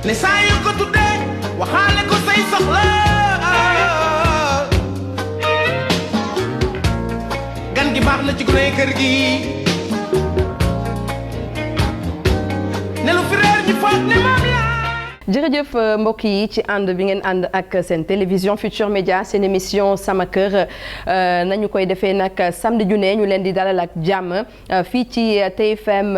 ne saa yu ko tuddee waxaale ko say soxla gan gi baax na ci gune kër gi ne lu fi reer ñi foog ne moom yaa jërëjëf mbokk yi ci ànd bi ngeen ànd ak seen télévision Futur Média seen émission sama kër nañu koy defee nag samedi ju ne ñu leen di dalal ak jàmm fii ci TFM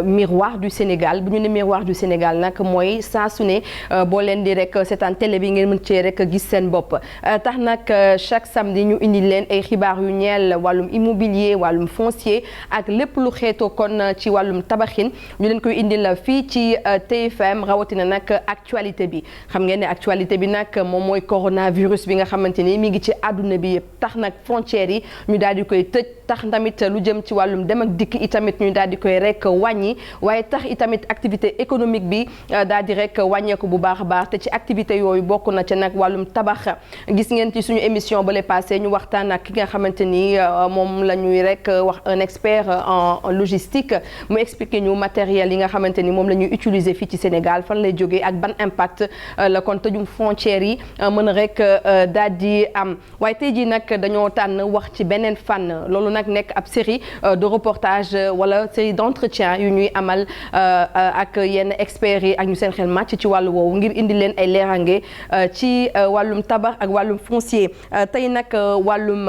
Miroir du Sénégal bu ñu ne Miroir du Sénégal nag mooy saa su ne boo leen di rek seetaan télé bi ngeen mën cee rek gis seen bopp tax nag chaque samedi ñu indi leen ay xibaar yu ñeel wàllum immobilier wàllum foncier ak lépp lu xeetoo kon ci wàllum tabaxin ñu leen koy indil fii ci TFM rawatina nag actualité bi xam ngeen ne actualité bi nag moom mooy coronavirus bi nga xamante ni mi ngi ci àdduna bi yëpp tax nag frontières yi ñu daal di koy tëj tax tamit lu jëm ci wàllum dem ak dikk itamit ñu daal di koy rek wàññi waaye tax itamit activité économique bi daal di rek wàññeeku bu baax a baax te ci activité yooyu bokk na ca nag wàllum tabax gis ngeen ci suñu émission ba le passé ñu waxtaan ak ki nga xamante ni moom la ñuy rek wax un expert en logistique mu expliquer ñu matériel yi nga xamante ni moom la ñuy utiliser fii ci Sénégal fan lay jógee ak ban impact la kon tëjum frontières yi mën a rek daal di am waaye tey jii nag dañoo tànn wax ci beneen fànn loolu nag nekk ab série de reportage wala série d'entretien yu ñuy amal ak yenn experts yi ak ñu seen xel màcc ci wàllu woowu ngir indi leen ay leerange ci wàllum tabax ak wàllum foncier tey nag wàllum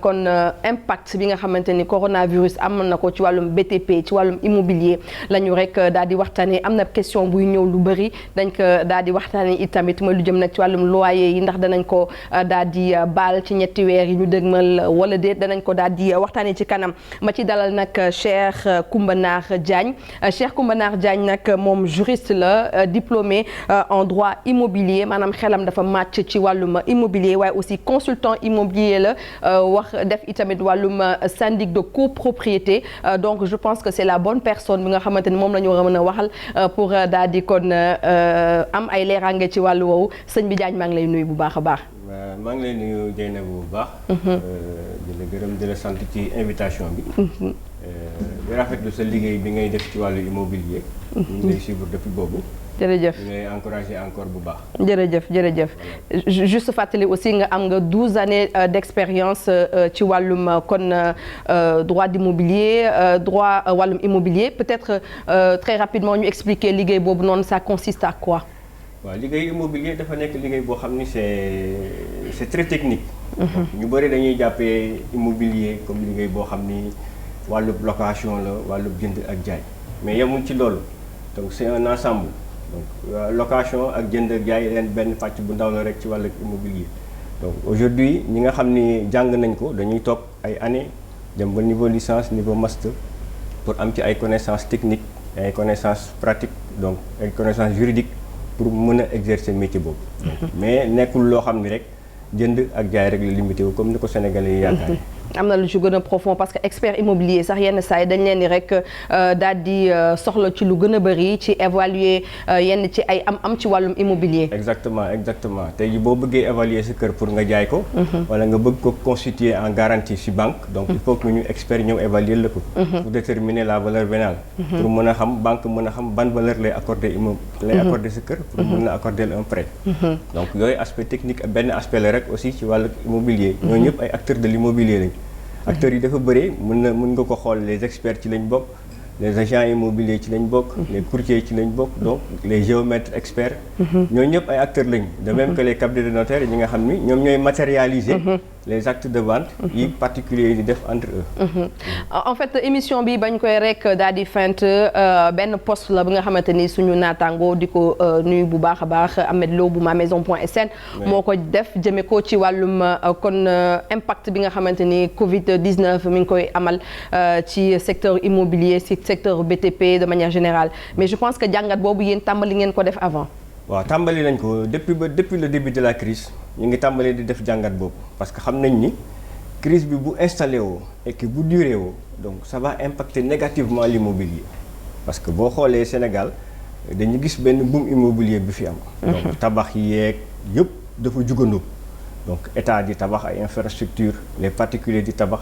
kon impact bi nga xamante ni coronavirus am na ko ci wàllum BTP ci wàllum immobilier la ñu rek daal di waxtaanee am na question buy ñëw lu bëri dañ ko daal di waxtaanee itamit mooy lu jëm nag ci wàllum loyer yi ndax danañ ko daal di baal ci ñetti weer yi ñu dëgmal wala déet danañ ko daal di waxtaanee ci kanam ma ci dalal nag Cheikh Coumba Nar Diagne Cheikh Coumba Nar Diagne nag moom juriste la diplômé en droit immobilier maanaam xelam dafa màcc ci wàllum immobilier waaye aussi consultant immobilier la wax def itamit wàllum syndic de copropriété donc je pense que c'est la bonne personne bi nga xamante ni moom la ñu war a mën a waxal pour daal di kon am ay leeraange ci wàllu woowu sëñ bi Diagne maa ngi lay nuyu bu baax a baax. maa ngi lay nuyu Dieynaba bu baax. di la gërëm di la sant ci invitation bi. di rafetlu sa liggéey bi ngay def ci wàllu immobilier. ñu ngi lay suivre depuis boobu. jërëjëf ñu lay encourager encore bu baax. jërëjëf juste fàttali aussi nga am nga 12 années d'expérience ci wàllum kon droit d'immobilier droit wàllum immobilier peut-être très rapidement ñu expliquer liggéey boobu noonu ça consiste à quoi. waaw liggéey immobilier dafa nekk liggéey boo xam ni c'est très technique. ñu bëri dañuy jàppee immobilier comme liggéey boo xam ni wàllub location la wàllub jënd ak jaay mais yemul ci loolu donc c'est un ensemble. donc location ak jënd ak jaay leen benn pàcc bu ndaw la rek ci wàllu immobilier donc aujourd'hui ñi nga xam ni jàng nañ ko dañuy toog ay années dem ba niveau licence niveau master pour am ci ay connaissances techniques ay connaissances pratiques donc ay connaissances juridiques pour mën a exercer métier boobu. mais nekkul loo xam ni rek jënd ak jaay rek la limité wu comme ni ko Sénégalais yi yaakaar. am na lu ci gën a profond parce que expert immobilier sax yenn saa yi dañ leen di rek daal di soxla ci lu gën a bëri ci évaluer yenn ci ay am ci wàllum immobilier. exactement tey jii boo bëggee évaluer sa kër pour nga jaay ko. wala nga bëgg ko constituer en garantie ci banque. donc il faut que ñu expert ñëw évaluer la ko. pour déterminer la valeur vénale. pour mën a xam banque mën a xam ban valeur lay accorder sa kër. pour mën a accorder un prêt. donc yooyu aspect technique benn aspect la rek aussi ci wàllu immobilier. ñooñu ñëpp ay acteurs de l'immobilier lañ. acteurs yi dafa bëri mën nga ko xool les experts ci lañ bokk les agents immobiliers ci lañ bokk les courtiers ci lañ bokk donc les géomètres experts ñooñu ñëpp ay acteurs lañ de même que les cabinets de notaires yi nga xam ni ñoom ñooy matérialiser les actes de vente yi particuliers yi di def entre eux en fait émission bi bañ koy rek daal di fent benn poste la bi nga xamante ni suñu naataango di ko nuyu bu baax a baax Ahmed Lo bu mamaison.sn moo ko def jëme ko ci wàllum kon impact bi nga xamante ni Covid 19 mi ngi koy amal ci secteur immobilier ci secteur BTP de manière générale mais je pense que jàngat boobu yéen tàmbali ngeen ko def avant. waaw tàmbali nañ ko depuis le début de la crise ñu ngi tàmbalee di def jàngat boobu parce que xam nañ ni crise bi bu installé woo et que bu duré woo donc ça va impacter négativement l'immobilier parce que boo xoolee Sénégal dañu gis benn boom immobilier bi fi am. donc tabax yeeg yëpp dafa jugandoo donc état di tabax ay infrastructures les particuliers di tabax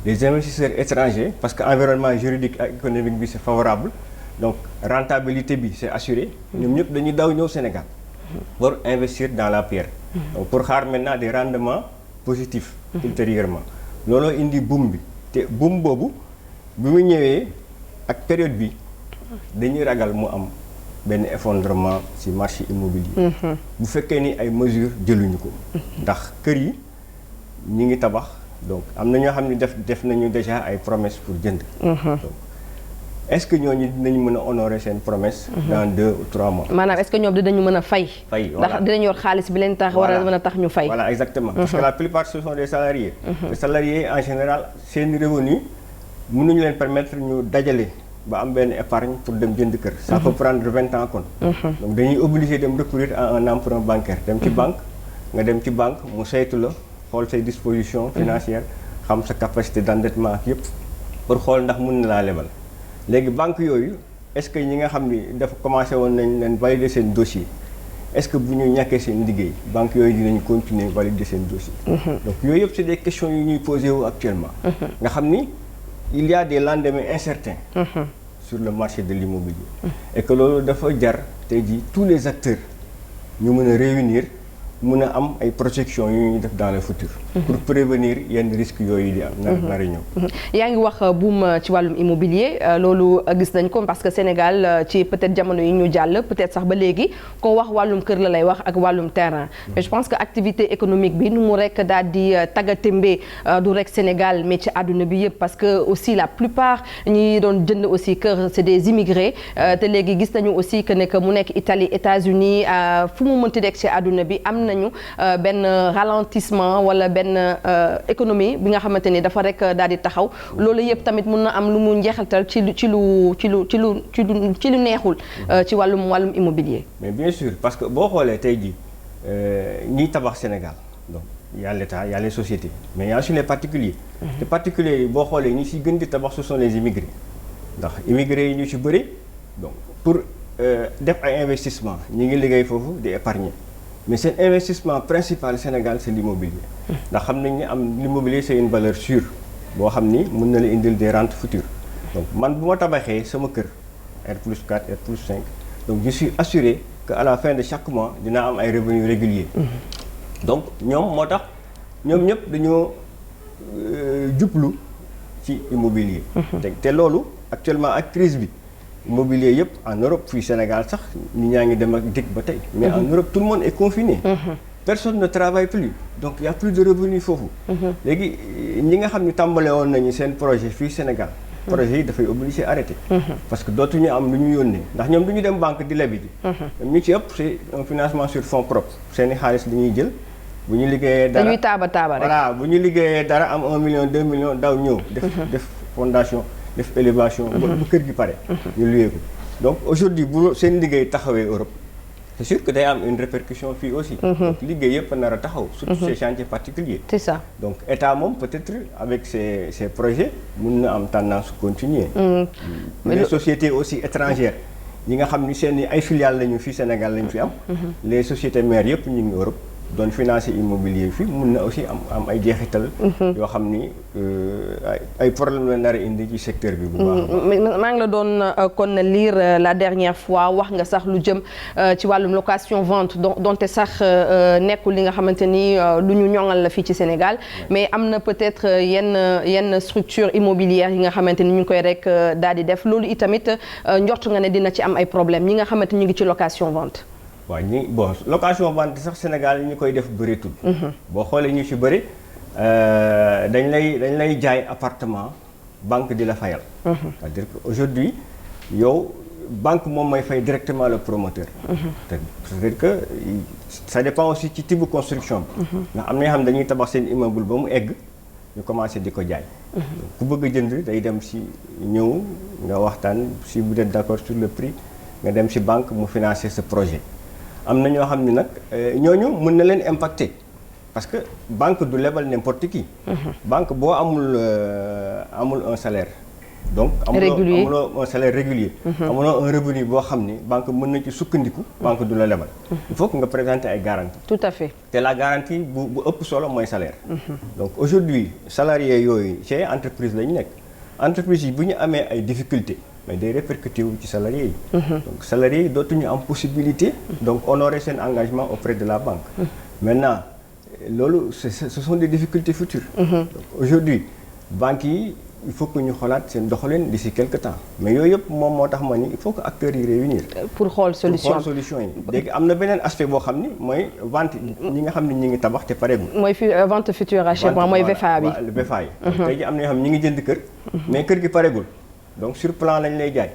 les investisseurs étrangers parce que environnement juridique ak économique bi c'est favorable donc rentabilité bi c'est assuré. ñoom ñëpp dañuy daw ñëw Sénégal. pour investir dans la pierre. donc pour xaar maintenant des rendements positifs. ultérieurement looloo indi boom bi te boom boobu bi mu ñëwee ak période bi dañuy ragal mu am benn effondrement ci marché immobilier. bu fekkee ni ay mesures jëluñu ko. ndax kër yi ñi ngi tabax donc am na ñoo xam ne def nañu déjà ay promesses pour jënd. donc est-ce que ñooñu dinañu mën a honorer seen promesse. dans 2 ou 3 mois. maanaam est-ce que ñoom dinañu mën a fay. voilà ndax dinañ yor xaalis bi leen tax war a mën a tax ñu fay. voilà exactement parce que la plupart ce sont des salariés. les salariés en général seen revenu mënuñu leen permettre ñu dajale ba am benn épargne pour dem jënd kër. ça peut prendre 20 ans kon. donc dañuy obligé dem recourir à un emprunt bancaire dem ci banque nga dem ci banque mu saytu la xool say dispositions financières xam sa capacité d'endettement ak yëpp pour xool ndax mën na laa lebal. léegi banque yooyu est-ce que ñi nga xam ni dafa commencé woon nañ leen valider seen dossier est-ce que bu ñu ñàkkee seen liggéey banque yooyu dinañ continuer valider seen dossier. donc yooyu yëpp c'est des questions yu ñuy posé wu actuellement. nga xam ni il y a des lendemains incertains. sur le marché de l'immobilier. et que loolu dafa jar tey jii tous les acteurs ñu mën a réunir mën a am ay protection yu ñuy def dans le futur. pour prévenir yenn risques yooyu di am. nar a ñëw. yaa ngi wax boom ci wàllum immobilier loolu gis nañ ko parce que Sénégal ci peut-être jamono yi ñu jàll peut-être sax ba léegi ko wax wàllum kër la lay wax ak wàllum terrain. mais je pense que activité économique bi nu mu rek daal di taggatémbe du rek Sénégal mais ci àdduna bi yëpp parce que aussi la plupart ñi doon jënd aussi kër c'est des immigrés te léegi gis nañu aussi que ne que mu nekk Italie États-Unis fu mu mënti dekk ci àdduna bi am nañu benn ralentissement wala benn économie bi nga xamante ni dafa rek daal di taxaw loolu yëpp tamit mun na am lu mu njeexaltal ci lu neexul ci wàllum immobilier. mais bien sûr parce que boo xoolee tey jii ñiy tabax Sénégal donc y a l'État y a les sociétés mais y a aussi les particuliers. te particuliers yi boo xoolee ñi ci gën di tabax ce sont les immigrés ndax immigrés yi ñu ci bëri donc pour def ay investissement ñi ngi liggéey foofu di épargner. mais seen investissement principal Sénégal c'est l'immobilier. ndax xam nañ ni l'immobilier c'est une valeur sûre boo xam ni mën na la indil des rentes futures. donc man bu ma tabaxee sama kër R+4 R+5 donc je suis assuré que à la fin de chaque mois dina am ay revenus réguliers. donc ñoom moo tax ñoom ñëpp dañoo jublu ci immobilier. te loolu actuellement ak crise bi. immobilier yëpp en Europe fii Sénégal sax ñi ñaa ngi dem ak dikk ba tey. mais en Europe tout le monde est confiné. personne ne travaille plus donc il y a plus de revenus foofu. léegi ñi nga xam ni tàmbale woon nañu seen projet fii Sénégal. projet yi dafay obligé arrêter. parce que dootuñu am lu ñu yónnee ndax ñoom du ñu dem banque di lebi ji. ñoom ñu ci ëpp c'est un financement sur fonds propres seeni xaalis li ñuy jël bu ñu liggéeyee dara dañuy taaba rek. voilà bu ñu liggéeyee dara am 1 million 2 millions daw ñëw. def fondation. def élévation bu kër gi pare ñu luyee ko donc aujourd'hui bu seen liggéey taxawee Europe c'est sûr que day am une répercussion fii aussi donc liggéey yëpp nar a taxaw surtout ces chantiers particuliers c'est ça donc état moom peut-être avec ces projets mun na am tendance continuer les sociétés aussi étrangères ñi nga xam ni seen ay filiales lañu fii Sénégal lañu fi am les sociétés mères yëpp ñu ngi Europe doon financer immobilier fii mun na aussi am ay jeexital. yoo xam ni ay problème la nar a indi ci secteur bi bu baax. maa ngi la doon kon lire la dernière fois wax nga sax lu jëm ci wàllum location vente donte sax nekkul li nga xamante ni lu ñu ñoŋal la fii ci Sénégal mais am na peut-être yenn structure immobilière yi nga xamante ni ñu ngi koy rek daal di def loolu itamit njort nga ne dina ci am ay problème ñi nga xamante ñu ngi ci location vente. waaw bon location vente sax Sénégal yi ñu koy def bëreetul. boo xoolee ñu ci bëri dañ lay jaay appartement banque di la fayal. c'est-à-dire que aujourd'hui yow banque moom mooy fay directement le promoteur. c'est-à-dire que ça dépend aussi ci type construction bi. ndax am na ñoo xam dañuy tabax seen immeuble ba mu egg ñu commencé di ko jaay. ku bëgg a jënd day dem ci ñëw nga waxtaan si vous êtes d'accord sur le prix nga dem ci banque mu financer ce projet. am na ñoo xam ne nag ñooñu mën na leen impacter parce que banque du lebal n'importe qui. banque boo amul un salaire. donc amuloo un salaire régulier. amuloo un revenu boo xam ni banque mën na ci sukkandiku. banque du la lebal. il faut que nga présenter ay garanties. tout à fait te la garantie bu ëpp solo mooy salaire. donc aujourd'hui salariés yooyu ci entreprise la ñu nekk entreprise yi bu ñu amee ay difficultés mais day répercuté wu ci salariés yi. Donc salariés yi dootuñu am possibilité. donc honorer seen engagement auprès de la banque. Maintenant loolu ce sont des difficultés futures. Donc aujourd'hui banques yi il faut que ñu xoolaat seen doxalin d'ici quelque temps mais yooyu yëpp moom moo tax ma ni il faut que acteurs yi réunir. pour xool solution yi. léegi am na beneen aspect boo xam ni mooy vente ñi nga xam ne ñi ngi tabax te pareegul. mooy vente future achèvement mooy VFA bi. waaw VFA yi. tey ji am na ñoo xam ne ñi ngi jënd kër. mais kër gi pareegul donc sur plan lañ lay jaay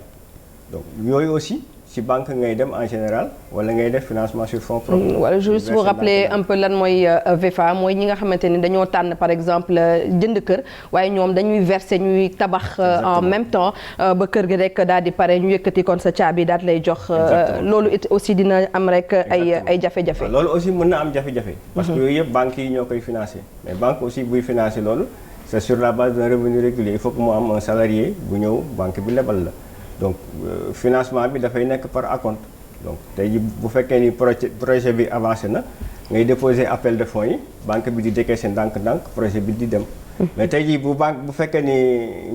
donc yooyu aussi. ci banque ngay dem en général wala ngay def financement sur fonds propres. wala juste pour rappeler un peu lan mooy VFA mooy ñi nga xamante ni dañoo tànn par exemple jënd kër waaye ñoom dañuy verser ñuy tabax en même temps ba kër gi rek daal di pare ñu yëkkati kon sa caabi daal lay jox. loolu it aussi dina am rek ay jafe-jafe. loolu aussi mën na am jafe-jafe. parce que yooyu yëpp banques yi ñoo koy financer mais banque aussi buy financer loolu c'est sur la base d'un revenu régulier il faut que mu am un salarié bu ñëw banque bi lebal la. donc financement bi dafay nekk par acompte donc tey jii bu fekkee ni projet bi avancé na ngay déposer appel de fonds yi banque bi di décaisser ndànk-ndànk projet bi di dem. mais tey jii bu fekkee ni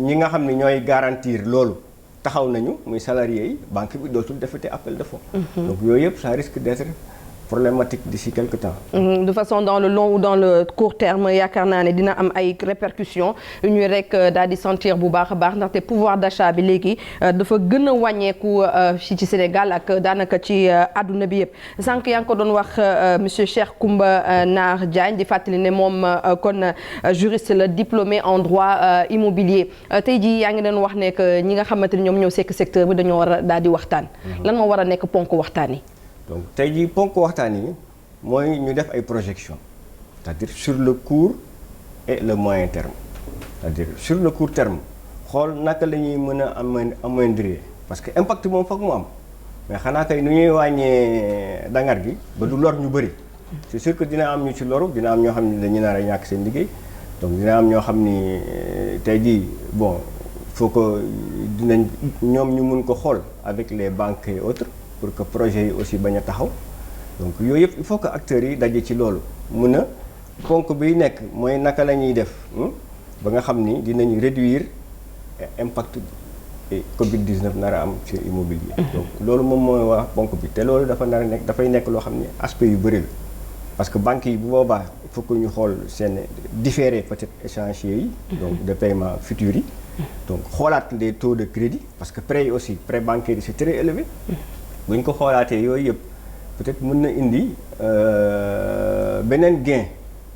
ñi nga xam ne ñooy garantir loolu taxaw nañu muy salariés yi banque bi dootul defati appel de fonds. donc yooyu yëpp ça risque d'être problématique d'ici quelque temps. De façon dans le long ou dans le court terme yaakaar naa ne dina am ay répercussions yu ñuy rek daal di sentir bu baax a baax ndaxte pouvoir d'achat bi léegi dafa gën a wàññeeku fii ci Sénégal ak daanaka ci àdduna bi yëpp sànq yaa ngi ko doon wax monsieur Cheikh Coumba Nar Diagne di fàttali ne moom kon juriste la diplômé en droit immobilier tey jii yaa ngi doon wax ne que ñi nga xamante ni ñoom ñoo sekk secteur bi dañoo war a daal di waxtaan. lan moo war a nekk ponk waxtaan yi. donc tey jii ponk waxtaan yi mooy ñu def ay projections c'est-à-dire sur le court et le moyen terme c'est-à-dire sur le court terme xool naka la ñuy mën a amoindrir parce que impact moom foog mu am mais xanaa kay nu ñuy wàññee dangar gi ba du lor ñu bëri c'est sûr que dina am ñu ci loru dina am ñoo xam ne dañu nar a ñàkk seen liggéey donc dina am ñoo xam ni tey jii bon il faut que dinañ ñoom ñu mun ko xool avec les banques et autres pour que projet yi aussi bañ a taxaw donc yooyu yëpp il faut que acteurs yi daje ci loolu mun a ponk biy nekk mooy naka la ñuy def ba nga xam ni dinañ réduire impact Covid-19 nar a am ci immobilier. donc loolu moom mooy wax ponk bi te loolu dafa nar a nekk dafay nekk loo xam ni aspect yu bëri la parce que banques yi bu boobaa il faut que ñu xool seen différer peut-être échéanciers yi. donc de paiement futurs yi. donc xoolaat les taux de crédit parce que prêts yi aussi prêts bancaires yi c'est très élevé. bu ñu ko xoolaatee yooyu yëpp peut-être mën na indi beneen gain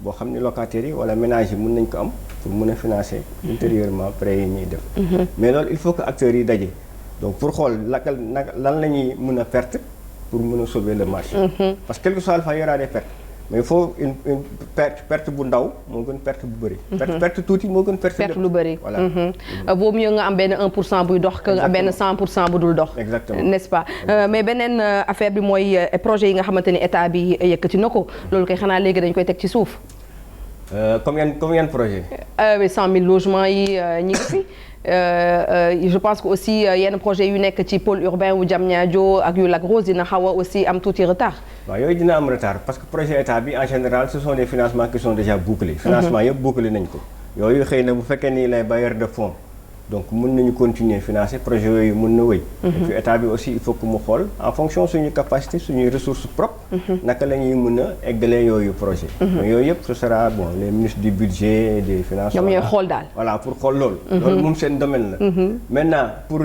boo xam ni locataires yi wala ménages yi mën nañ ko am pour mën a financer intérieurement prêts yi ñuy def. mais loolu il faut que acteurs yi daje donc pour xool lan la ñuy mën a perte pour mën a sauver le marché. parce que quel que soit alpha y aura des pertes mais il faut une perte bu ndaw moo gën perte bu bëri. perte tuuti moo gën perte lu bëri. voilà boobu mieux nga am benn 1% buy dox que benn 100% bu dul dox. exactement n'est-ce pas mais beneen affaire bi mooy projet yi nga xamante ni état bi yëkkati na ko loolu kay xanaa léegi dañ koy teg ci suuf. comme yan projet 100 000 logements yi ñi ngi fi. Je pense que aussi yenn projet yu nekk ci pôle urbain wu Diamniadio ak yu Lac Rose dina xaw a aussi am tuuti retard. waaw yooyu dina am retard parce que projet état bi en général ce sont des financements qui sont déjà bouclés. financement yëpp bouclé nañ ko. yooyu xëy na bu fekkee ni les bailleurs de fonds donc mën nañu continuer financer projet yooyu mën na wëy. et puis état bi aussi il faut que mu xool en fonction suñu capacité suñuy ressources propres. naka la ñuy mën a eggalee yooyu projet. mais yooyu yëpp ce sera bon les ministres du budget des finances. ñoom ñooy xool daal. voilà pour xool loolu. loolu moom seen domaine la. maintenant pour.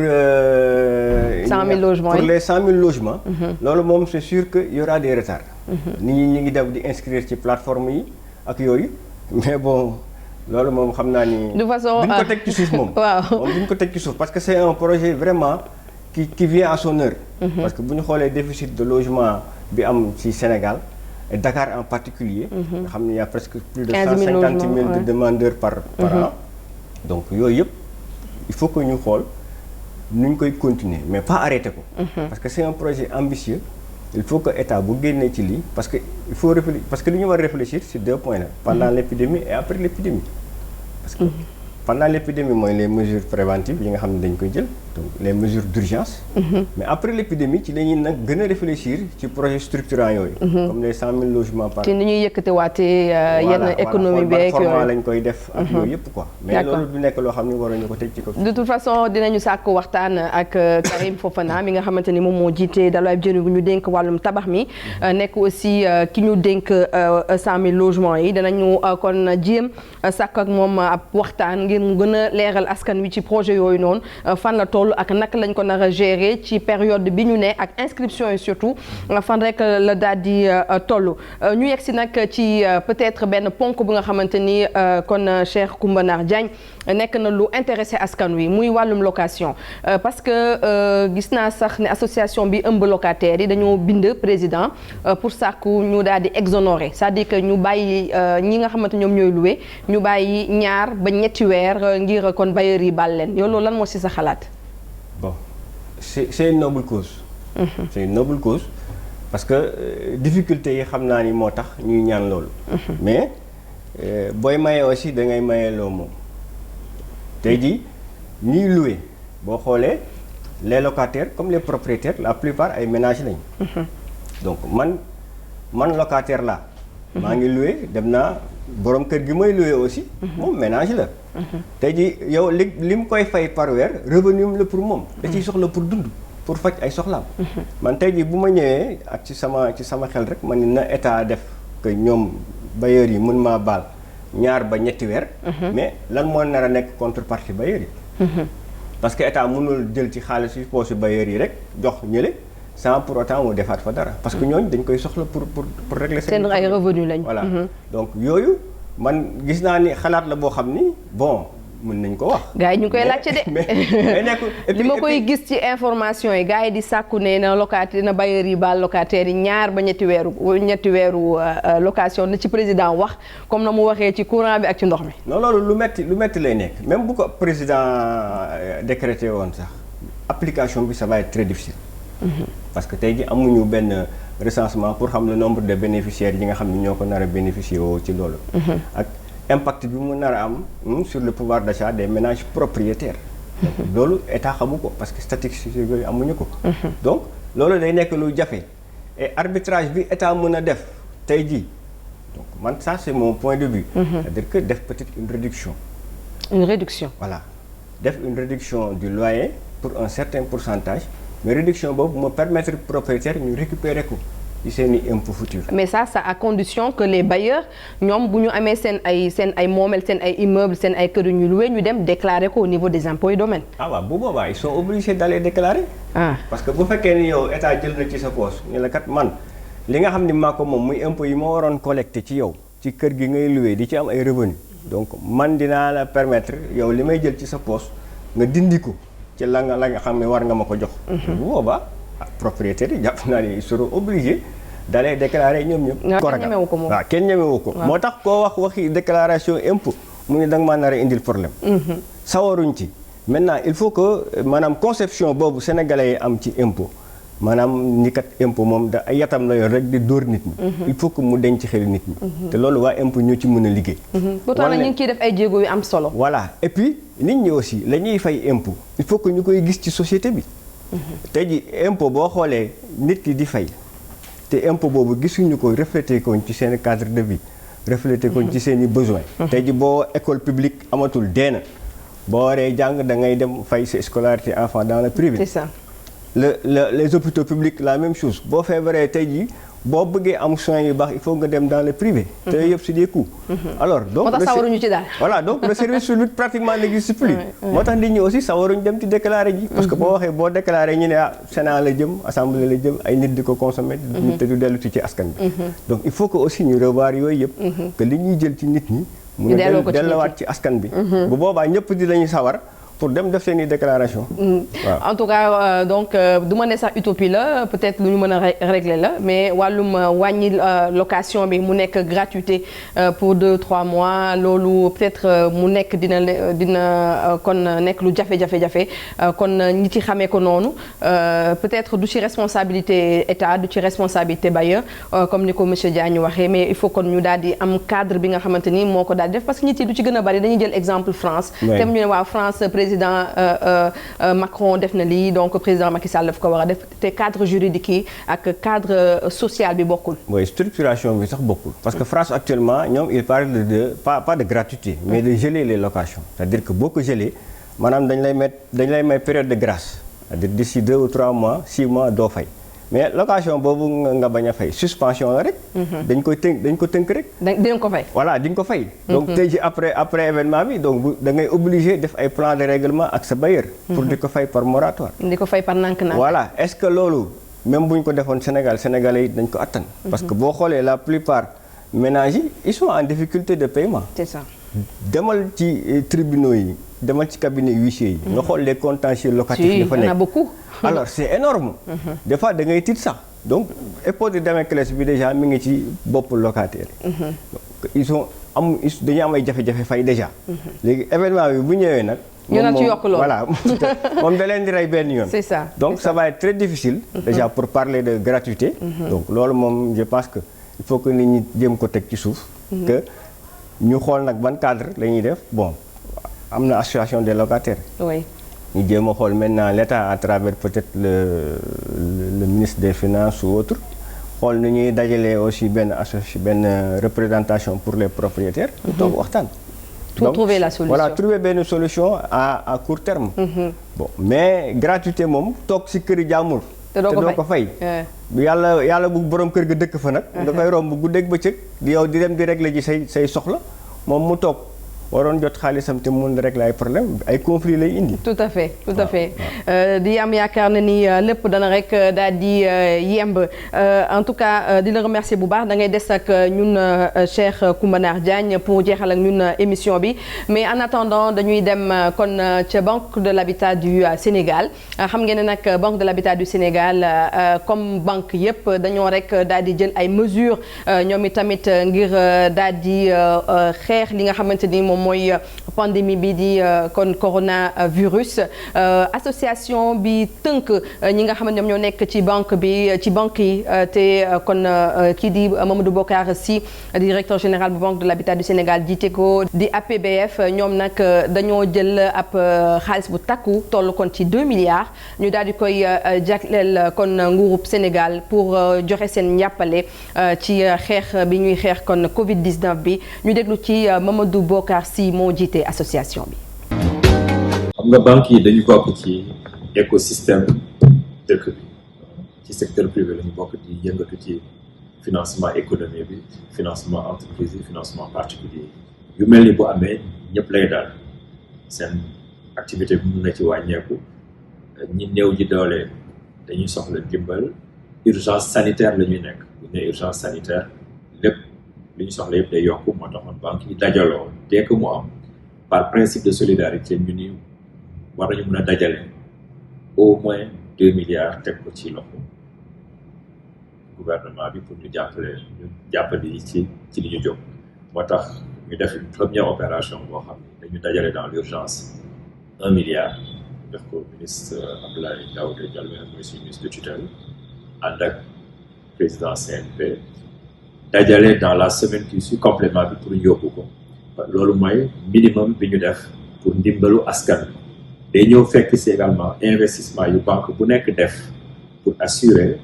100 000 logements pour les 100 000 logements. loolu moom c'est sûr que y aura des retards. nit ñi ñu ngi def di inscrire ci plateforme yi ak yooyu mais bon. loolu moom xam naa ni. de façon duñ ko teg ci suuf moom. waaw moom duñ ko teg ci suuf parce que c'est un projet vraiment qui vient à son heure. parce que bu ñu xoolee déficit de logement bi am ci Sénégal et Dakar en particulier nga xam ne y a presque plus de 150 000 de demandeurs par an. donc yooyu yëpp il faut que ñu xool nu ñu koy continuer mais pas arrêter ko. parce que c'est un projet ambitieux. il faut que état bu génnee ci lii parce que il faut réfléchir parce que li ñu war a réfléchir sur 2 points là pendant l'épidémie et après l'épidémie parce que pendant l'épidémie mooy les mesures préventives yi nga xam ne dañ koy jël donc les mesures d'urgence. Mais après l'épidémie ci la ñuy nag gën a réfléchir ci projet structurant yooyu. comme les 100 000 logements par. ci ni ñuy yëkkatewaatee yenn économie beeg format lañ koy def. ak yooyu yëpp quoi. mais loolu du nekk loo xam ne waruñu ko teg ci kaw. de toute façon dinañu sàkk waxtaan ak Karim Fofana mi nga xamante ni moom moo jiite dalwaay jëriñ bu ñu dénk wàllum tabax mi nekk aussi ki ñu dénk 100 000 logements yi danañu kon jéem sàkk ak moom ab waxtaan ngir mu gën a leeral askan wi ci projet yooyu noonu fan la toll ak naka lañ ko nar a gérer ci période bi ñu ne ak inscription yi surtout fan rek la daal di toll ñu yegg si nag ci peut-être benn ponk bu nga xamante ni kon Cheikh Coumba Nar Diagne nekk na lu intéressé askan wi muy wàllum location parce que gis naa sax ne association bi ëmb locataires yi dañoo bind président pour sàkku ñu daal di exonérer c'est-à-dire que ñu bàyyi ñi nga xamante ñoom ñooy loué ñu bàyyi 2 ba 3 weer ngir kon bailleurs yi baal leen yow loolu lan moo ci sa xalaat. bon c'est une noble cause. c'est une noble cause parce que difficulté yi xam naa ni moo tax ñuy ñaan loolu. mais booy maye aussi da ngay maye loo moom. tey jii ñuy loué boo xoolee les locataires comme les propriétaires la plupart ay ménages lañ. donc man locataire laa. maa ngi loué dem naa borom kër gi may loué aussi. moom ménage la. tey jii yow li mu koy fay par weer revenu la pour moom. da ciy soxla pour dund pour faj ay soxlaam. man tey jii bu ma ñëwee ak ci sama xel rek man na état def que ñoom bailleurs yi mën maa baal 2 ba 3 weer. mais lan moo nar a nekk contrepartie bailleurs yi. parce que état mënul jël ci xaalis yi poche bailleurs yi rek jox ñële sans pour autant mu defaat fa dara. parce que ñooñu dañ koy soxla pour régler seen ay revenus lañ. voilà donc yooyu man gis naa ni xalaat la boo xam ni bon mën nañ ko wax. gars yi ñu koy laajte de. mais nekkul li ma koy gis ci information yi gars yi di sàkku ne na locataire na bailleurs yi baal locataires yi 2 ba 3 weeru location na ci président wax comme na mu waxee ci courant bi ak ci ndox mi. non loolu lu metti lay nekk même bu ko président décrété woon sax application bi ça va être très difficile. parce que tey jii amuñu benn recensement pour xam le nombre de bénéficiaires yi nga xam ni ñoo ko nar a bénéficier woo ci loolu. ak impact bi mu nar a am sur le pouvoir d'achat des ménages propriétaires. donc loolu état xamu ko parce que statistiques yooyu amuñu ko. donc loolu day nekk lu jafe et arbitrage bi état mën a def tey jii donc man ça c'est mon point de vue. c'est-à-dire que def peut-être une réduction. une réduction. voilà def une réduction du loyer pour un certain pourcentage. mais réduction boobu moo permettre propriétaire ñu récupérer ko ci seeni impôt futur. mais ça à condition que les bailleurs ñoom bu ñu amee seen ay moomeel seen ay immeubles seen ay kër yu ñu loué ñu dem déclarer ko au niveau des impôts et domaines. ah waaw bu boobaa ils sont obligés d'aller déclarer. parce que bu fekkee ni yow état jël na ci sa poche ñu la kat man li nga xam ni maa ko moom muy impôt yi moo waroon collecté ci yow ci kër gi ngay loué di ci am ay revenus donc man dinaa la permettre yow li may jël ci sa poche nga dindi ko. ci la nga xam ne war nga ma ko jox. bu boobaa propriétaire yi jàpp naa ne ils seront obligés d'aller déclarer ñoom ñëpp. kenn ñemewu ko moom waaw kenn ñemewu ko. moo tax koo waxi déclaration impôt mu ne da nga maa nar a indil problème. sawaruñ ci maintenant il faut que maanaam conception boobu sénégalais yi am ci impôt maanaam ni kat impôt moom da ay yatam la yor rek di dóor nit ñi. il faut que mu denc xel nit ñi. te loolu waa impôt ñoo ci mën a liggéey. pourtant nag ñu ngi ciy def ay jéego yu am solo. voilà et puis nit ñi aussi la ñuy fay impôt il faut que ñu koy gis ci société bi. tey ji impôt boo xoolee nit ki di fay te impôt boobu gisuñu ko reflété ko ci seen cadre de vie reflété ko ci seen i besoins. tey ji boo école publique amatul deena boo waree jàng da ngay dem fay sa scolarité enfant dans le privé. C'est ça. les hôpitaux publics la même chose boo feebaree tey jii boo bëggee am soins yu baax il faut nga dem dans le privé. te yëpp c'est des coûts. alors donc moo tax sawaruñu ci daal. voilà donc le service public pratiquement n'existe plus. moo tax nit ñi aussi sawaruñu dem ci déclarer ji. parce que boo waxee boo déclarer ñu ne Sénat la jëm assemblée la jëm ay nit di ko consommer. te du dellu ci askan bi. donc il faut que aussi ñu revoir yooyu yëpp. que li ñuy jël ci nit ñi. mu ne delluwaat ci askan bi. bu boobaa ñëpp di lañu sawar. pour dem def seen i déclaration. en tout cas donc du ma ne sax utopie la peut-être lu ñu mën a régler la mais wàllum wàññi location bi mu nekk gratuité pour 2-3 mois loolu peut-être mu nekk dina kon nekk lu jafe-jafe kon ñi ci xamee ko noonu peut-être du ci responsabilité état du ci responsabilité bailleur comme ni ko monsieur Diagne waxee mais il faut kon ñu daal di am cadre bi nga xamante ni moo ko daal di def parce que nit yi du ci gën a bari dañuy jël exemple France. tem ñu ne waa France président Macron def na lii donc président Macky Sall daf ko war a def te cadre juridique yi ak cadre social bi bokkul. mooy structuration bi sax bokkul. parce que France actuellement ñoom il parle de pas de gratuité mais de geler les locations c'est-à-dire que boo ko gelé maanaam dañ lay may période de grâce c'est-à-dire d'ici 2 ou 3 mois 6 mois doo fay. mais location boobu nga bañ a fay suspension la rek. dañ ko tënk rek. dinañ ko fay. voilà di nga ko fay. donc tey ji après événement bi donc da ngay obligé def ay plan de règlement ak sa bailleur. pour di ko fay par moratoire. di ko fay par nànk-nànk. voilà est-ce que loolu même bu ñu ko defoon Sénégalais yi dañ ko attan. parce que boo xoolee la plupart ménages yi ils sont en difficulté de paiement. c'est ça. demal ci tribunaux yi demal ci cabinet huissier yi. nga xool les contentieux locatifs yi fa nekk. y en a beaucoup. alors c'est énorme. des fois da ngay tiit sax donc épée de Damoclès bi déjà mi ngi ci bopp locataire yi. dañu am ay jafe-jafe fay déjà. léegi événement bi bu ñëwee nag. ñu naan ci yokk loolu voilà moom da leen di rey benn yoon. c'est ça donc ça va être très difficile. déjà pour parler de gratuité. donc loolu moom je pense que il faut que nit ñi jéem ko teg ci suuf. que ñu xool nag ban cadre la ñuy def bon am na association des locataires. oui. ñu jéem a xool maintenant l'État à travers peut-être le ministre des Finances ou autre xool nu ñuy dajalee aussi benn représentation pour les propriétaires. toog waxtaan. pour trouver la solution voilà trouver benn solution à court terme. bon mais gratuité moom toog ci kër jàmbur. te doo ko fay yàlla bu borom kër ga dëkk fa nag. nga koy romb guddeeg bëccëg di yow di dem di régler ji say soxla moom mu toog. waroon jot xaalisam te mun régler ay problème ay conflit lay indi. tout à fait di am yaakaar na ni lépp dana rek daal di yemb en tout cas di la remercier bu baax da ngay des ak ñun Cheikh Coumba Nar Diagne pour jeexal ak ñun émission bi mais en attendant dañuy dem kon ca Banque de l'Habitat du Sénégal xam ngeen ne nag Banque de l'Habitat du Sénégal comme banque yépp dañoo rek daal di jël ay mesures ñoom itamit ngir daal di xeex li nga xamante ni moom mooy pandémie bi di kon coronavirus association bi tënk ñi nga xam ne ñoom ñoo nekk ci banque yi te kon kii di Mamadou Bocar Sy directeur général bu Banque de l'Habitat du Sénégal jiite ko di APBF ñoom nag dañoo jël ab xaalis bu takku toll kon ci 2 milliards ñu daal di koy jagleel kon nguurub Sénégal pour joxe seen njàppale ci xeex bi ñuy xeex kon Covid 19 bi ñu déglu ci Mamadou Bocar Sy moo jiite association bi. xam nga banques yi dañu bokk ci écosystème dëkk bi ci secteur privé lañu bokk di yëngatu ci financement économie bi financement entreprise yi financement particulier yu mel ni bu amee ñëpp lay daal seen activité bi mun na ci wàññeeku ñi néew ji doole dañuy soxla dimbal urgence sanitaire la ñuy nekk bu ñu nee urgence sanitaire lépp li ñu soxla yëpp day yokku moo taxoon banque yi dajaloo dès que mu am par principe de solidarité ñu ni war nañu mën a dajale au moins 2 milliards teg ko ci loxo gouvernement bi pour ñu jàppale ci li ñu jóg moo tax ñu def une première opération boo xam ne dañu dajale dans l'urgence 1 milliard def ko ministre Abdoulaye Daouda Diallo mooy suñu ministre de tutelle ànd ak président CNP dajale dans la semaine qui suit complément bi pour yóbbu ko loolu mooy minimum bi ñu def pour ndimbalu askan bi day ñëw fekk ci également investissement yu banque bu nekk def pour assurer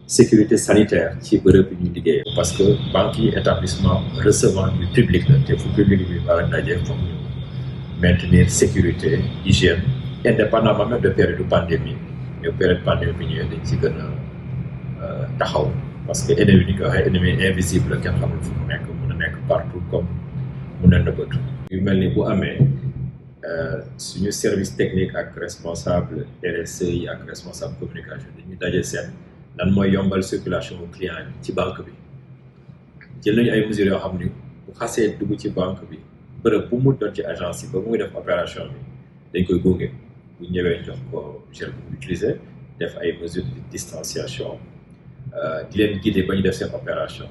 sécurité sanitaire ci bërëb bi ñuy liggéey parce que banque yi établissement recevant du public la te fu public bi war a daje foog ñu maintenir sécurité hygiène indépendamment même de période de pandémie mais période pandémie bi ñëwee dañ ci gën a taxaw parce que ennemi bi ñu ko waxee ennemi invisible kenn xamul fu mu nekk mun a nekk partout comme mun a nëbbatu yu mel ni bu amee suñu service technique ak responsable RSE yi ak responsable communication dañuy daje seen lan mooy yombal circulation bu client bi ci banque bi jël nañu ay mesures yoo xam ni bu xasee dugg ci banque bi bërëb bu mu doon ci agence yi ba muy def opération bi dañ koy gunge bu ñëwee jox ko gel bu utiliser def ay mesures de distanciation di leen guider ba ñu def seen opération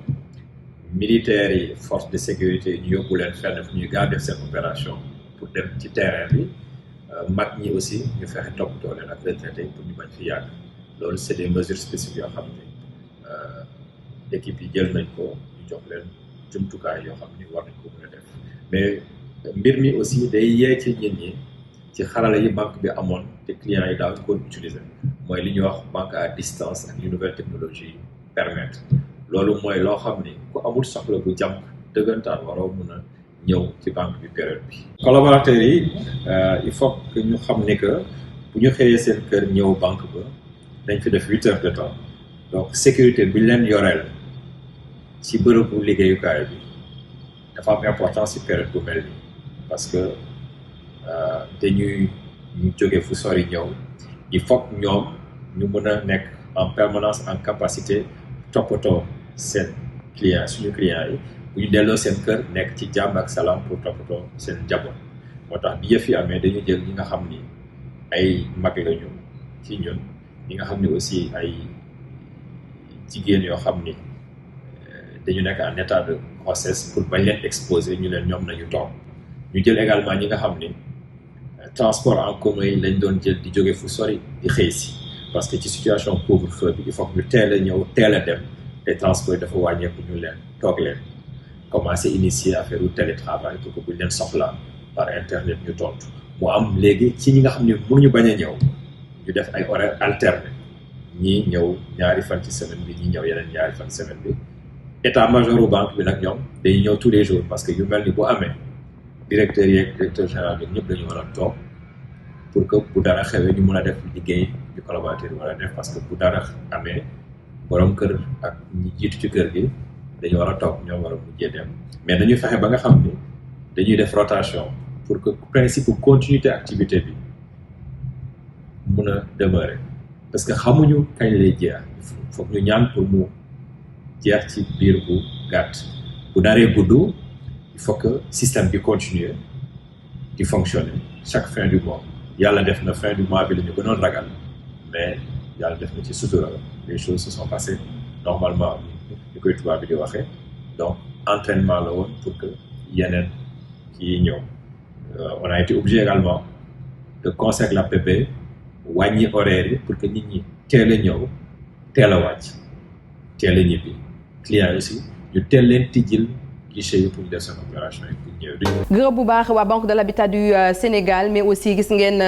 militaires yi force de sécurité ñu yóbbu leen fenn fu ñuy gaaw def seen opération pour dem ci terrain bi mag ñi aussi ñu fexe toppatoo leen ak retraité pour ñu bañ fi yàgg loolu c'est des mesures spécifiques yoo xam ne équipe yi jël nañ ko ñu jox leen jumtukaay yoo xam ni war nañ ko mën a def mais mbir mi aussi day yee ci nit ñi ci xarala yi banque bi amoon te clients yi daaw ko utiliser mooy li ñuy wax banque à distance ak li nouvelle technologie permettre loolu mooy loo xam ni ku amul soxla bu jàmp dëggantaan waroo mun a ñëw ci banque bi période bi. collaborateurs yi il faut que ñu xam ni que bu ñu xëyee seen kër ñëw banque ba dañ fi def 8 heures de temps donc sécurité bi ñu leen yoreel ci bërëbu liggéeyukaay bi dafa am importance ci période bu mel nii parce que dañuy ñu jóge fu sori ñëw il faut que ñoom ñu mën a nekk en permanence en capacité toppatoo seen client suñu clients yi bu ñu delloo seen kër nekk ci jàmm ak salaam pour toppatoo seen njaboot moo tax bi yëf yi amee dañu jël ñi nga xam ni ay mag lañu ci ñun ñi nga xam ni aussi ay jigéen yoo xam ni dañu nekk en état de grossesse pour bañ leen exposer ñu leen ñoom nañu toog ñu jël également ñi nga xam ni transport en commun yi lañ doon jël di jóge fu sori di xëy si parce que ci situation couvre-feu bi il faut que ñu teel a ñëw teel a dem te transport yi dafa wàññeeku ñu leen toog leen commencé initier affaire u télétravail pour que buñ leen soxla par internet ñu tontu mu am léegi ci ñi nga xam ne mënuñu bañ a ñëw ñu def ay horaires alternés ñii ñëw ñaari fan ci semaine bi ñii ñëw yeneen ñaari fan semaine bi état major u banque bi nag ñoom dañuy ñëw tous les jours parce que yu mel ni bu amee directeur yeeg directeur général bi ñëpp dañu war a toog pour que bu dara xewee ñu mën a def liggéey ñu collaborateur war a def parce que bu dara amee borom kër ak ñi jiitu ci kër gi dañu war a toog ñoom war a mujjee dem mais dañuy fexe ba nga xam ni dañuy def rotation pour que principe continuité activité bi mun a demeurer parce que xamuñu kañ lay jeex foog ñu ñaan pour mu jeex ci biir bu gàtt bu daree gudd il faut que système bi continuer di fonctionner chaque fin du mois yàlla def na fin du mois bi la ñu gënoon ragal mais yàlla def na ci sutura les choses se sont passées normalement ñu koy tubaab bi di waxee donc entraînement la woon pour que yeneen kii ñëw on a été obligé également de consacrer la PP wàññi horaire yi pour que nit ñi teel a ñëw teel a wàcc teel a ñibbi clients yi aussi ñu teel leen tijjil guichet yi pour ñu def seen opération yi pour ñëw. gërëm bu baax waa Banque de l'Habitat du Sénégal mais aussi gis ngeen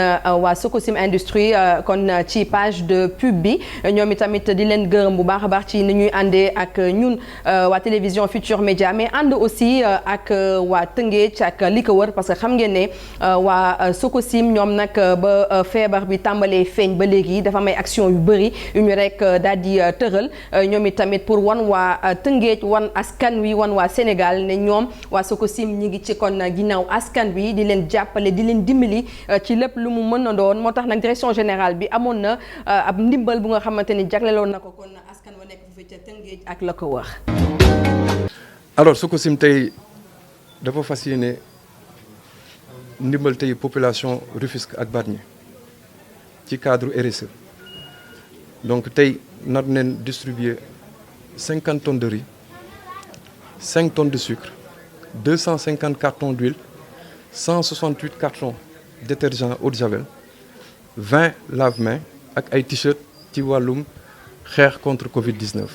waa Sococim Industrie kon ci page de pub bi ñoom itamit di leen gërëm bu baax a baax ci ni ñuy àndee ak ñun waa télévision Futur Média mais ànd aussi ak waa Tëngéej ak li ko wër parce que xam ngeen ne waa Sococim ñoom nag ba feebar bi tàmbalee feeñ ba léegi dafa may action yu bëri yu ñu rek daal di tëral ñoom itamit pour wan waa Tëngéej wan askan wi wan waa Sénégal ne ñoom waa Sococim ñi ngi ci kon ginnaaw askan bi di leen jàppale di leen dimbali ci lépp lu mu mën a doon moo tax nag direction générale bi amoon na ab ndimbal bu nga xamante ni jagleloon na ko kon askan wa nekk bu fi ca Tëngéej ak la ko wër. alors Sococim tey dafa fas yéene ndimbal tey population Rufisque ak Bargny ci cadre RSE donc tey nar neen distribuer 50 tonnes de riz 5 tonnes de sucre 250 cartons d'huile 168 cartons détergent eau de javel 20 lave-mains ak ay t-shirt ci wàllum xeex contre Covid-19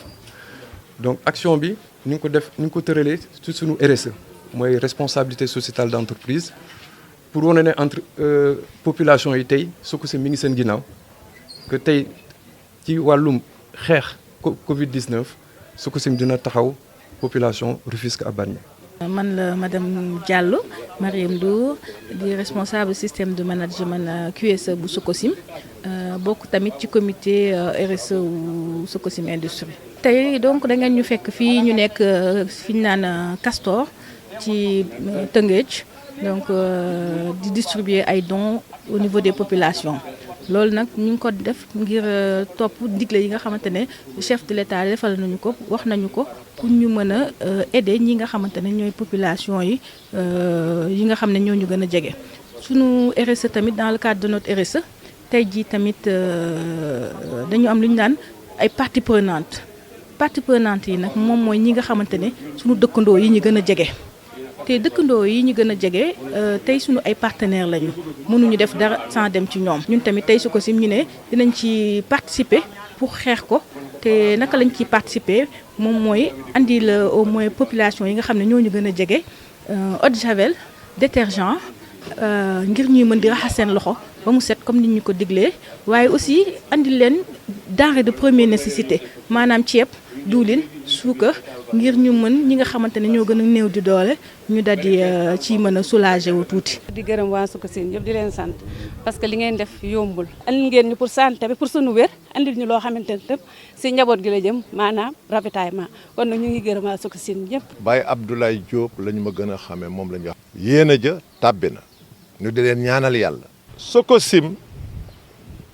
donc action bi ñu ngi ko def ñu ngi ko tëralee ci suñu RSE mooy responsabilité sociétale d'entreprise pour wane ne entre population yi tey Sococim mi ngi seen ginnaaw que tey ci wàllum xeex Covid-19 Sococim dina taxaw population Rufisque ak Bargny. man la madame Diallo Mariam Ndour di responsable système de management QSE bu Sococim bokk tamit ci comité RSE wu Sococim Industrie. tey donc da ngeen ñu fekk fii ñu nekk fi ñu naan Castor ci Tëngéej donc di distribuer ay dons au niveau des populations. loolu nag ñu ngi ko def ngir topp digle yi nga xamante ne chef de l'État defal nañu ko wax nañu ko pour ñu mën a aider ñi nga xamante ne ñooy population yi nga xam ne ñoo ñu gën a jege. sunu RSE tamit dans le cadre de notre RSE tey jii tamit dañu am lu ñu naan ay parties prenantes yi nag moom mooy ñi nga xamante ne sunu dëkkandoo yi ñu gën a jege. te dëkkandoo yi ñu gën a jege tey suñu ay partenaires lañu mënuñu def dara sans dem ci ñoom ñun tamit tey Sococim ñu ne dinañ ci participer pour xeex ko te naka lañ ciy participer moom mooy andi la au moins population yi nga xam ne ñoo ñu gën a jege eau de javel détergent ngir ñuy mën di raxas seen loxo ba mu set comme nit ñu ko diglee waaye aussi andi leen denrée de première nécessité maanaam ceeb diwlin suukar ngir ñu mën ñi nga xamante ne ñoo gën a néew di doole ñu daal di ci mën a soulager wu tuuti. di gërëm waa Sococim yëpp di leen sant parce que li ngeen def yombul andil ngeen ñu pour santé bi pour sunu wér andil ñu loo xamante ne tëpp si njaboot gi la jëm maanaam ravitaillement kon nag ñu ngi gërëm waa Sococim ñëpp. Baye Abdoulaye Diop la ñu ma gën a xamee moom la ñu wax. yéen a ja tàbbi na ñu di leen ñaanal yàlla. Sococim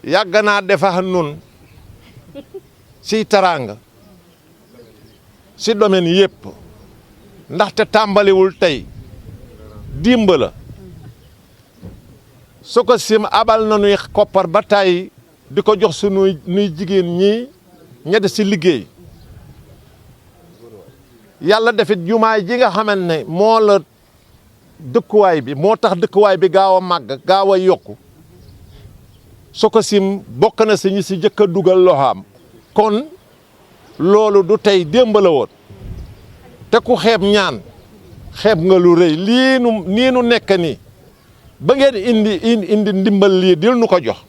yàgg naa defax nun si taraanga si domaine yëpp ndaxte tàmbaliwul tey dimb la Sococim abal na nuy koppar ba tey di ko jox sunuy jigéen ñi ñedd si liggéey yàlla defit jumaay ji nga xamante ne moo la dëkkuwaay bi moo tax dëkkuwaay bi gaaw a màgg gaaw a yokku Sococim bokk na si ñi si jëkk a dugal loxaam kon loolu du tey démb la woon te ku xeeb ñaan xeeb nga lu rëy nii nu nekk nii ba ngeen indi ndimbal lii dil nu ko jox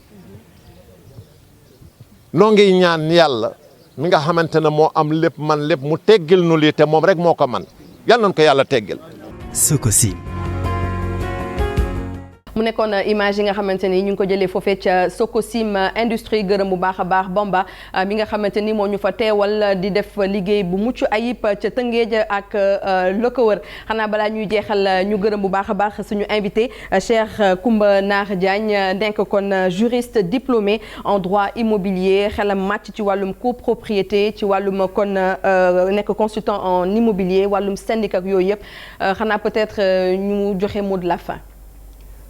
noo ngi ñaan yàlla mi nga xamante ne moo am lépp man lépp mu teggil nu lii te moom rek moo ko man yal nañu ko yàlla teggil. Sococim. mu nekkoon image yi nga xamante ni ñu ngi ko jëlee foofee ca Sococim industrie gërëm bu baax a baax Bamba mi nga xamante ni moo ñu fa teewal di def liggéey bu mucc ayib ca Tëngéej ak la ko wër xanaa balaa ñuy jeexal ñu gërëm bu baax a baax suñu invité Cheikh Coumba Nar Diagne nekk kon juriste diplômé en droit immobilier xelam màcc ci wàllum copropriété ci wàllum kon nekk consultant en immobilier wàllum syndic ak yooyu yëpp xanaa peut-être ñu joxe mot de la fin.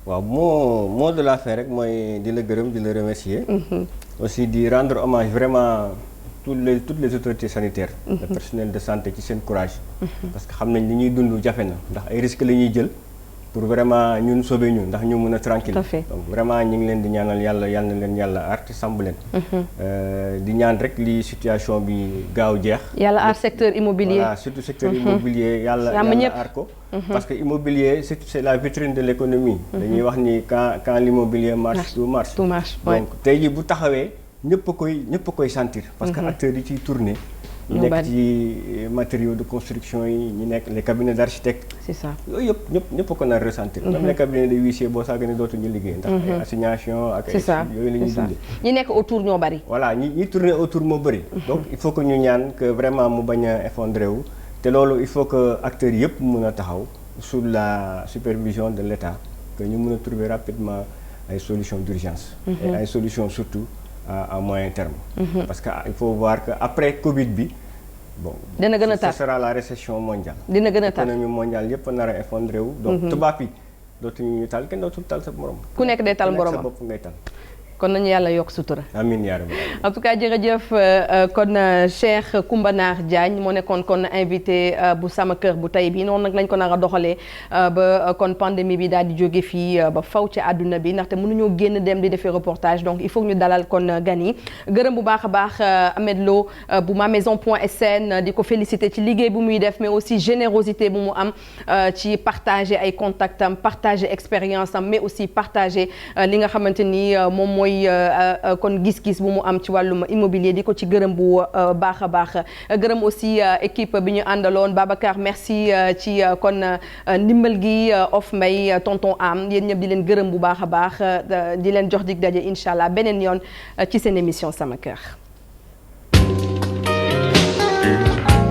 waaw mot de la fin rek mooy di la gërëm di la remercier. aussi di rendre hommage vraiment toutes les autorités sanitaires. le personnel de santé ci seen courage. parce que xam nañ li ñuy dund jafe na ndax ay risques la ñuy jël pour vraiment ñun sauver ñu ndax ñu mën a tranquille donc vraiment ñu ngi leen di ñaanal yàlla na leen yàlla aar te sàmm leen. di ñaan rek li situation bi gaaw jeex. yàlla aar secteur immobilier. voilà surtout secteur immobilier yàlla aar ko. parce que immobilier c'est la vitrine de l'économie. dañuy wax ni quand l'immobilier marche tout marche. donc tey jii bu taxawee ñëpp a koy sentir. parce que acteurs yi ciy tourner. ñu nekk ci matériaux de construction yi ñu nekk les cabinets d'architectes. c'est ça yooyu yëpp ñëpp a ko nar ressentir. même les cabinets de huissiers boo saa gën a dootuñu liggéey. ndax ay assignation ak ay yooyu la ñuy dundee. ñi nekk autour ñoo bari. voilà ñi tourner autour moo bari. donc il faut que ñu ñaan que vraiment mu bañ a effondré wu. te loolu il faut que acteurs yëpp mun a taxaw sous la supervision de l'État que ñu mun a trouver rapidement ay solutions d'urgence. et ay solutions surtout à moyen terme. parce que il faut voir que après Covid bi bon. dina gën a tar ce sera la récession mondiale. dina gën a tar économie mondiale yëpp nar a effondré wu. donc tubaab yi dootuñu ñu tal kenn dootul tal sa morom. ku nekk day tal moromam sa bopp ngay tal. kon nañu yàlla yokk sutura. amiin yaa rabbi. en tout cas jërëjëf kon Cheikh Coumba Nar Diagne moo nekkoon kon invité bu sama kër bu tey bi noonu nag lañ ko nar a doxalee ba kon pandémie bi daal di jóge fii ba faw ci àdduna bi ndaxte mënuñoo génn dem di defee reportage donc il faut ñu dalal kon gan yi gërëm bu baax a baax Ahmed Lo bu mamaison.sn di ko féliciter ci liggéey bu muy def mais aussi générosité bu mu am ci partager ay contacts am partager expérience am mais aussi partager li nga xamante ni moom mooy kon gis-gis bu mu am ci wàllum immobilier di ko ci gërëm bu baax a baax gërëm aussi équipe bi ñu àndaloon Babacar merci ci kon ndimbal gi of mbay tonton am yéen ñëpp di leen gërëm bu baax a baax di leen jox dig daje incha allah beneen yoon ci seen émission sama kër.